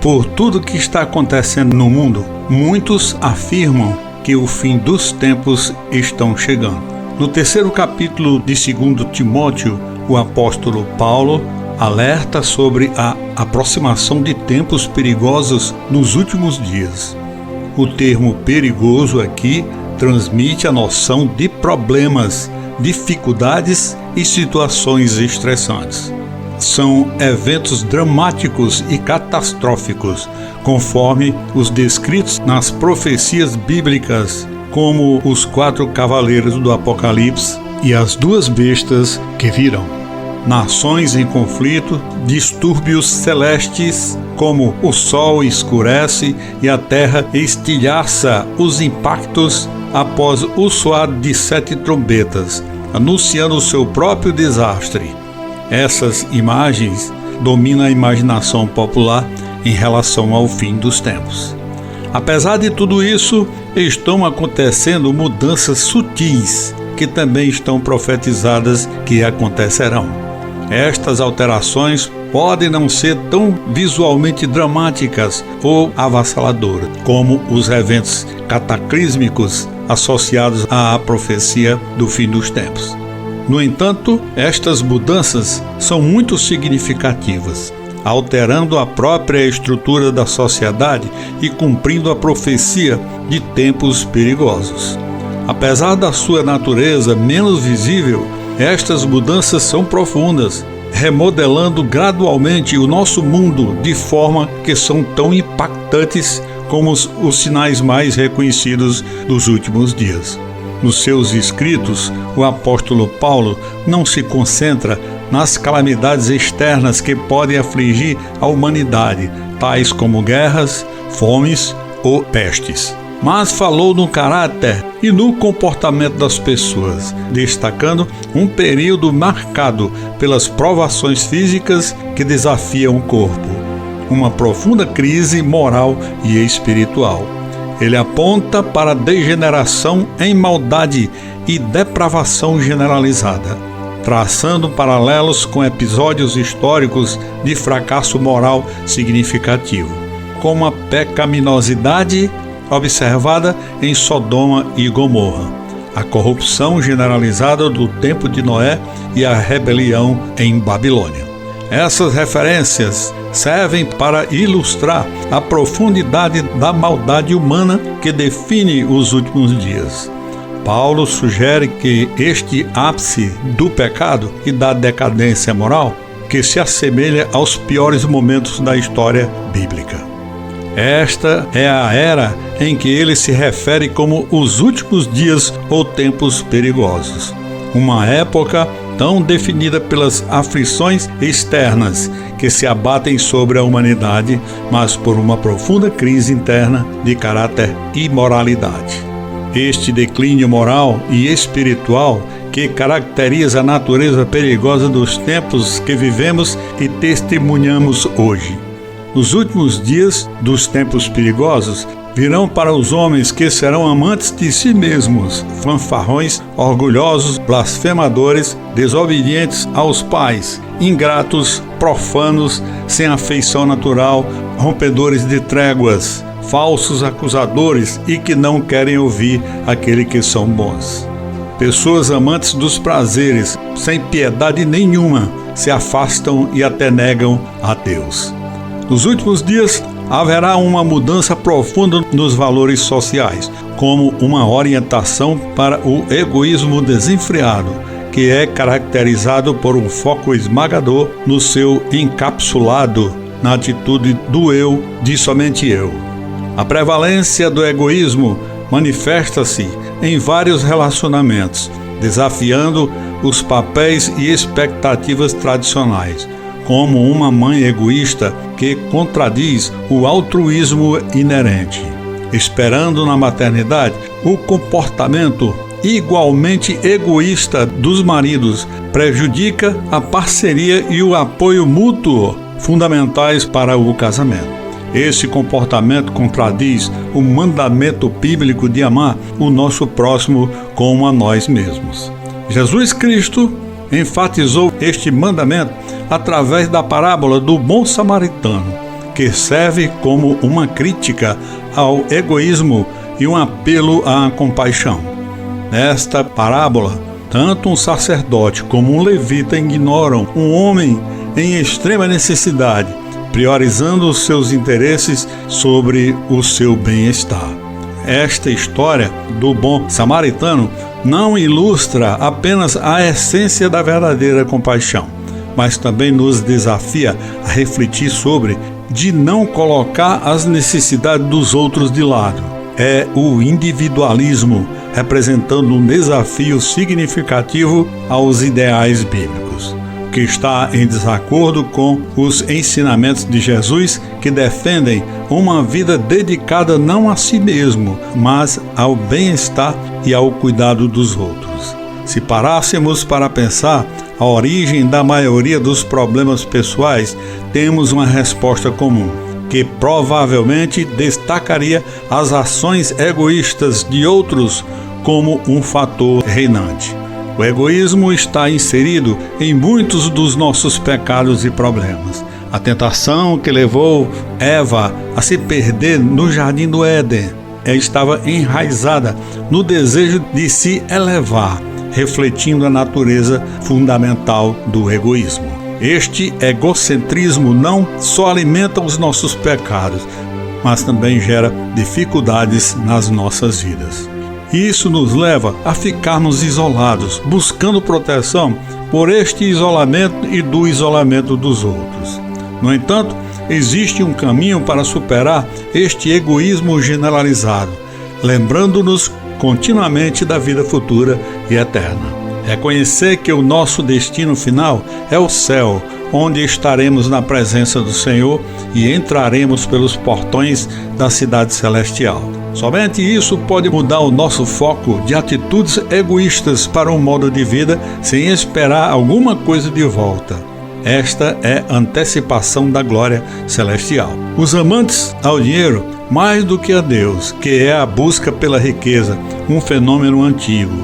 Por tudo que está acontecendo no mundo, muitos afirmam que o fim dos tempos estão chegando. No terceiro capítulo de 2 Timóteo, o apóstolo Paulo alerta sobre a aproximação de tempos perigosos nos últimos dias. O termo perigoso aqui transmite a noção de problemas, dificuldades e situações estressantes. São eventos dramáticos e catastróficos, conforme os descritos nas profecias bíblicas, como os 4 cavaleiros do Apocalipse e as 2 bestas que virão. Nações em conflito, distúrbios celestes, como o sol escurece e a terra estilhaça os impactos após o soar de 7 trombetas, anunciando o seu próprio desastre. Essas imagens dominam a imaginação popular em relação ao fim dos tempos. Apesar de tudo isso, estão acontecendo mudanças sutis que também estão profetizadas que acontecerão. Estas alterações podem não ser tão visualmente dramáticas ou avassaladoras como os eventos cataclísmicos associados à profecia do fim dos tempos. No entanto, estas mudanças são muito significativas, alterando a própria estrutura da sociedade e cumprindo a profecia de tempos perigosos. Apesar da sua natureza menos visível, estas mudanças são profundas, remodelando gradualmente o nosso mundo de forma que são tão impactantes como os sinais mais reconhecidos dos últimos dias. Nos seus escritos, o apóstolo Paulo não se concentra nas calamidades externas que podem afligir a humanidade, tais como guerras, fomes ou pestes, mas falou no caráter e no comportamento das pessoas, destacando um período marcado pelas provações físicas que desafiam o corpo, uma profunda crise moral e espiritual. Ele aponta para a degeneração em maldade e depravação generalizada, traçando paralelos com episódios históricos de fracasso moral significativo, como a pecaminosidade observada em Sodoma e Gomorra, a corrupção generalizada do tempo de Noé e a rebelião em Babilônia. Essas referências servem para ilustrar a profundidade da maldade humana que define os últimos dias. Paulo sugere que este ápice do pecado e da decadência moral que se assemelha aos piores momentos da história bíblica. Esta é a era em que ele se refere como os últimos dias ou tempos perigosos. Uma época tão definida pelas aflições externas que se abatem sobre a humanidade, mas por uma profunda crise interna de caráter e moralidade. Este declínio moral e espiritual que caracteriza a natureza perigosa dos tempos que vivemos e testemunhamos hoje. Nos últimos dias dos tempos perigosos, virão para os homens que serão amantes de si mesmos, fanfarrões, orgulhosos, blasfemadores, desobedientes aos pais, ingratos, profanos, sem afeição natural, rompedores de tréguas, falsos acusadores e que não querem ouvir aquele que são bons. Pessoas amantes dos prazeres, sem piedade nenhuma, se afastam e até negam a Deus. Nos últimos dias, haverá uma mudança profunda nos valores sociais, como uma orientação para o egoísmo desenfreado, que é caracterizado por um foco esmagador no seu encapsulado na atitude do eu, de somente eu. A prevalência do egoísmo manifesta-se em vários relacionamentos, desafiando os papéis e expectativas tradicionais, como uma mãe egoísta que contradiz o altruísmo inerente. Esperando na maternidade, o comportamento igualmente egoísta dos maridos prejudica a parceria e o apoio mútuo, fundamentais para o casamento. Esse comportamento contradiz o mandamento bíblico de amar o nosso próximo como a nós mesmos. Jesus Cristo enfatizou este mandamento através da parábola do bom samaritano, que serve como uma crítica ao egoísmo e um apelo à compaixão. Nesta parábola, tanto um sacerdote como um levita ignoram um homem em extrema necessidade, priorizando os seus interesses sobre o seu bem-estar. Esta história do bom samaritano não ilustra apenas a essência da verdadeira compaixão, mas também nos desafia a refletir sobre de não colocar as necessidades dos outros de lado. É o individualismo representando um desafio significativo aos ideais bíblicos, que está em desacordo com os ensinamentos de Jesus, que defendem uma vida dedicada não a si mesmo, mas ao bem-estar e ao cuidado dos outros. Se parássemos para pensar a origem da maioria dos problemas pessoais, temos uma resposta comum, que provavelmente destacaria as ações egoístas de outros como um fator reinante. O egoísmo está inserido em muitos dos nossos pecados e problemas. A tentação que levou Eva a se perder no jardim do Éden estava enraizada no desejo de se elevar, refletindo a natureza fundamental do egoísmo. Este egocentrismo não só alimenta os nossos pecados, mas também gera dificuldades nas nossas vidas. E isso nos leva a ficarmos isolados, buscando proteção por este isolamento e do isolamento dos outros. No entanto, existe um caminho para superar este egoísmo generalizado, lembrando-nos continuamente da vida futura e eterna. Reconhecer que o nosso destino final é o céu, onde estaremos na presença do Senhor e entraremos pelos portões da cidade celestial. Somente isso pode mudar o nosso foco de atitudes egoístas para um modo de vida sem esperar alguma coisa de volta. Esta é a antecipação da glória celestial. Os amantes ao dinheiro, mais do que a Deus, que é a busca pela riqueza, um fenômeno antigo.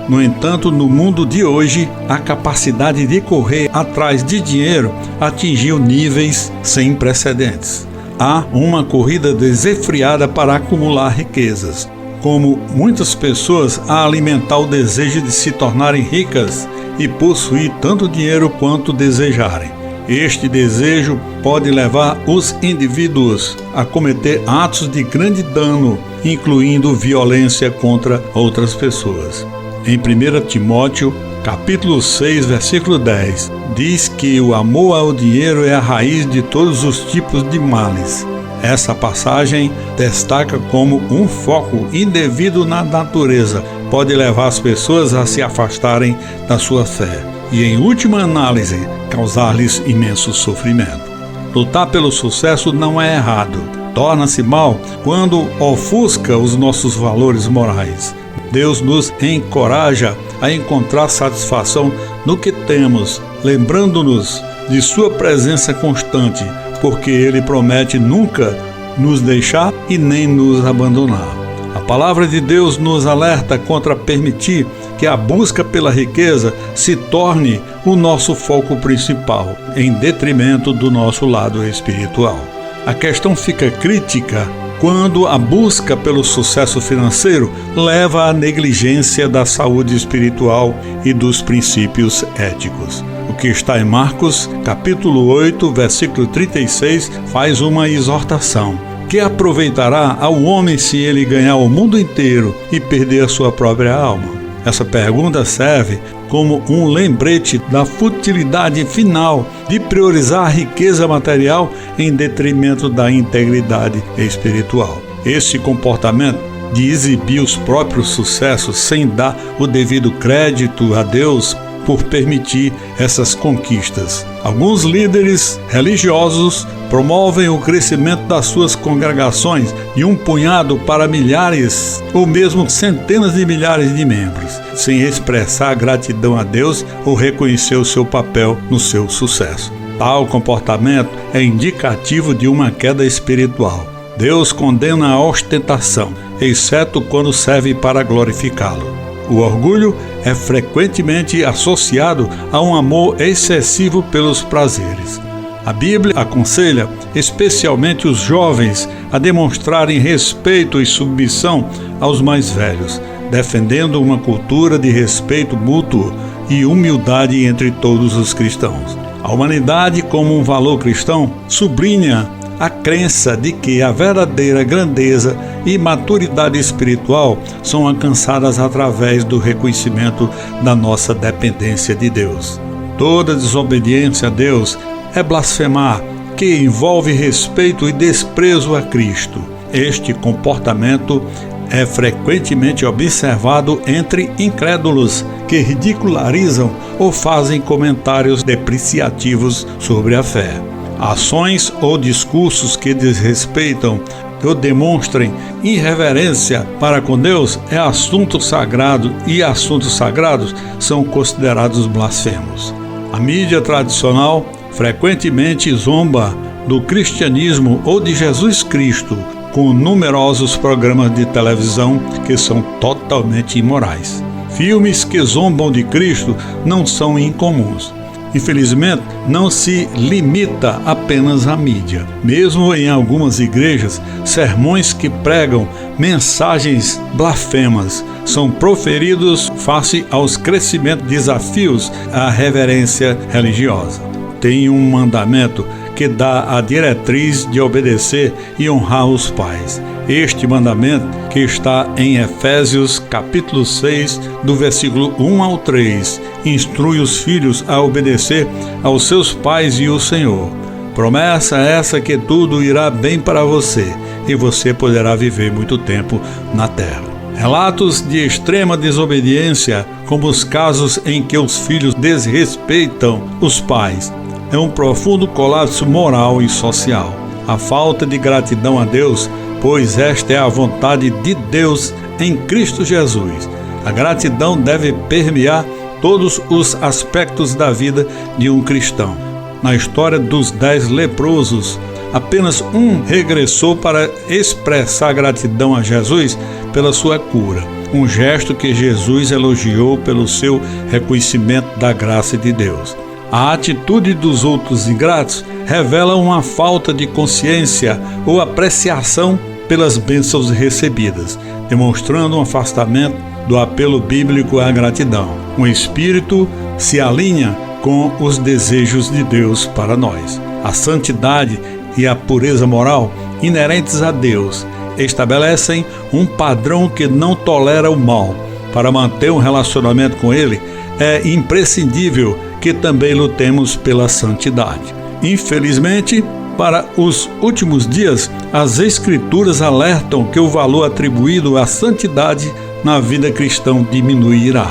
No entanto, no mundo de hoje, a capacidade de correr atrás de dinheiro atingiu níveis sem precedentes. Há uma corrida desenfreada para acumular riquezas, como muitas pessoas a alimentar o desejo de se tornarem ricas e possuir tanto dinheiro quanto desejarem. Este desejo pode levar os indivíduos a cometer atos de grande dano, incluindo violência contra outras pessoas. Em 1 Timóteo, capítulo 6, versículo 10, diz que o amor ao dinheiro é a raiz de todos os tipos de males. Essa passagem destaca como um foco indevido na natureza pode levar as pessoas a se afastarem da sua fé e, em última análise, causar-lhes imenso sofrimento. Lutar pelo sucesso não é errado. Torna-se mal quando ofusca os nossos valores morais. Deus nos encoraja a encontrar satisfação no que temos, lembrando-nos de sua presença constante, porque Ele promete nunca nos deixar e nem nos abandonar. A palavra de Deus nos alerta contra permitir que a busca pela riqueza se torne o nosso foco principal, em detrimento do nosso lado espiritual. A questão fica crítica quando a busca pelo sucesso financeiro leva à negligência da saúde espiritual e dos princípios éticos. O que está em Marcos, capítulo 8, versículo 36, faz uma exortação. Que aproveitará ao homem se ele ganhar o mundo inteiro e perder a sua própria alma? Essa pergunta serve como um lembrete da futilidade final de priorizar a riqueza material em detrimento da integridade espiritual. Esse comportamento de exibir os próprios sucessos sem dar o devido crédito a Deus por permitir essas conquistas. Alguns líderes religiosos promovem o crescimento das suas congregações de um punhado para milhares ou mesmo centenas de milhares de membros, sem expressar gratidão a Deus ou reconhecer o seu papel no seu sucesso. Tal comportamento é indicativo de uma queda espiritual. Deus condena a ostentação, exceto quando serve para glorificá-lo. O orgulho é frequentemente associado a um amor excessivo pelos prazeres. A Bíblia aconselha especialmente os jovens a demonstrarem respeito e submissão aos mais velhos, defendendo uma cultura de respeito mútuo e humildade entre todos os cristãos. A humanidade, como um valor cristão, sublinha a crença de que a verdadeira grandeza e maturidade espiritual são alcançadas através do reconhecimento da nossa dependência de Deus. Toda desobediência a Deus é blasfemar, que envolve respeito e desprezo a Cristo. Este comportamento é frequentemente observado entre incrédulos que ridicularizam ou fazem comentários depreciativos sobre a fé. Ações ou discursos que desrespeitam ou demonstrem irreverência para com Deus é assunto sagrado, e assuntos sagrados são considerados blasfemos. A mídia tradicional frequentemente zomba do cristianismo ou de Jesus Cristo, com numerosos programas de televisão que são totalmente imorais. Filmes que zombam de Cristo não são incomuns. Infelizmente, não se limita apenas à mídia. Mesmo em algumas igrejas, sermões que pregam mensagens blasfemas são proferidos face aos crescimentos desafios à reverência religiosa. Tem um mandamento que dá a diretriz de obedecer e honrar os pais. Este mandamento, que está em Efésios capítulo 6, do versículo 1 ao 3, instrui os filhos a obedecer aos seus pais e ao Senhor. Promessa essa que tudo irá bem para você, e você poderá viver muito tempo na terra. Relatos de extrema desobediência, como os casos em que os filhos desrespeitam os pais, é um profundo colapso moral e social. A falta de gratidão a Deus, pois esta é a vontade de Deus em Cristo Jesus. A gratidão deve permear todos os aspectos da vida de um cristão. Na história dos 10 leprosos, apenas um regressou para expressar gratidão a Jesus pela sua cura. Um gesto que Jesus elogiou pelo seu reconhecimento da graça de Deus. A atitude dos outros ingratos revela uma falta de consciência ou apreciação pelas bênçãos recebidas, demonstrando um afastamento do apelo bíblico à gratidão. Um espírito se alinha com os desejos de Deus para nós. A santidade e a pureza moral inerentes a Deus estabelecem um padrão que não tolera o mal. Para manter um relacionamento com Ele, é imprescindível que também lutemos pela santidade. Infelizmente, para os últimos dias, as Escrituras alertam que o valor atribuído à santidade na vida cristã diminuirá.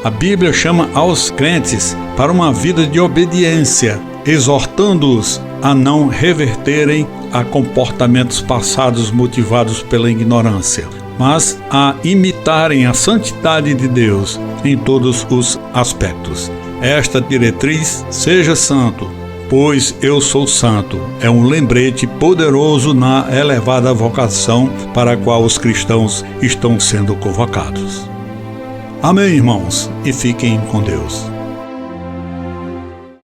A Bíblia chama aos crentes para uma vida de obediência, exortando-os a não reverterem a comportamentos passados motivados pela ignorância, mas a imitarem a santidade de Deus em todos os aspectos. Esta diretriz, seja santo, pois eu sou santo, é um lembrete poderoso na elevada vocação para a qual os cristãos estão sendo convocados. Amém, irmãos, e fiquem com Deus.